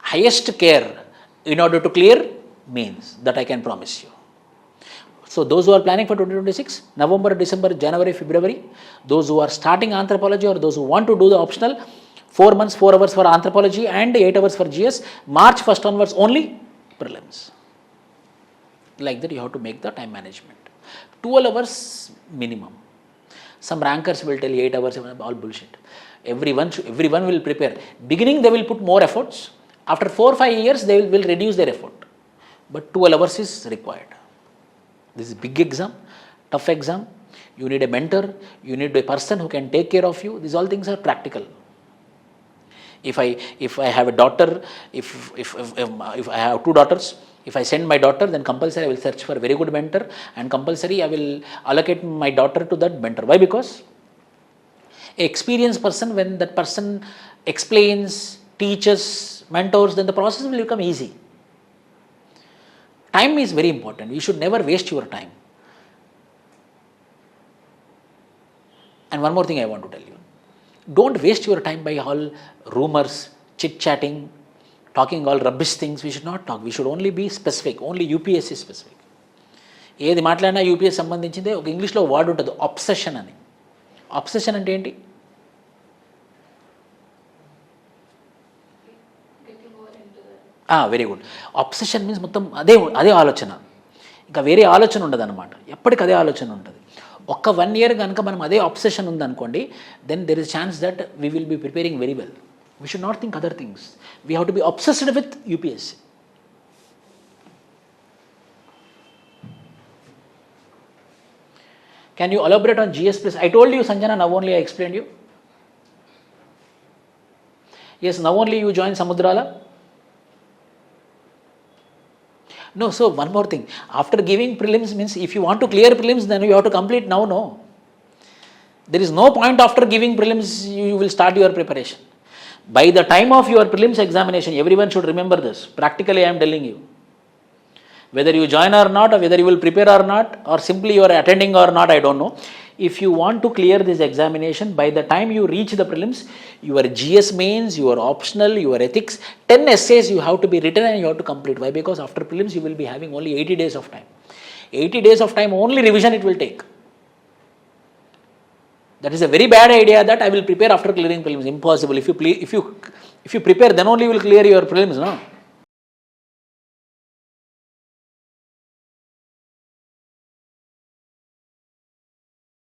highest care in order to clear mains. That I can promise you. So those who are planning for 2026, November, December, January, February, those who are starting anthropology or those who want to do the optional, 4 months, 4 hours for anthropology and 8 hours for GS, March 1st onwards only prelims. Like that you have to make the time management. 12 hours minimum. Some rankers will tell you 8 hours, all bullshit. Everyone will prepare. Beginning they will put more efforts. After 4-5 years they will reduce their effort. But 12 hours is required. This is a big exam, tough exam. You need a mentor, you need a person who can take care of you. These all things are practical. If I have a daughter, if I have 2 daughters, if I send my daughter, then compulsory I will search for a very good mentor and compulsory I will allocate my daughter to that mentor. Why? Because an experienced person, when that person explains, teaches, mentors, then the process will become easy. Time is very important. You should never waste your time. And one more thing I want to tell you. Don't waste your time by all rumors, chit-chatting, talking all rubbish things. We should not talk. We should only be specific, only UPSC specific. ఏది మాట్లాడినా UPS సంబంధించిందే ఒక ఇంగ్లీష్లో word ఉంటుంది obsession అని. Obsession అంటే ఏంటి? Very good. Obsession means మొత్తం అదే ఆలోచన, ఇంకా వేరే ఆలోచన ఉండదు అనమాట. ఎప్పటికి అదే ఆలోచన ఉంటుంది. ఒక్క 1 year కనుక మనం అదే అబ్సెషన్ ఉందనుకోండి, then there is chance that we will be preparing very well. We should not think other things. We have to be obsessed with UPSC. Can you elaborate on GS please? I told you Sanjana, now only I explained you. Yes, now only you join Samudrala. No, so one more thing. After giving prelims means if you want to clear prelims, then you have to complete now, no. There is no point after giving prelims, you will start your preparation. By the time of your prelims examination, everyone should remember this. Practically I am telling you. Whether you join or not, or whether you will prepare or not, or simply you are attending or not, I don't know. If you want to clear this examination, by the time you reach the prelims, your GS mains, your optional, your ethics, 10 essays you have to be written and you have to complete. Why? Because after prelims you will be having only 80 days of time. 80 days of time, only revision it will take. That is a very bad idea that I will prepare after clearing prelims. Impossible. If you prepare, then only you will clear your prelims, no?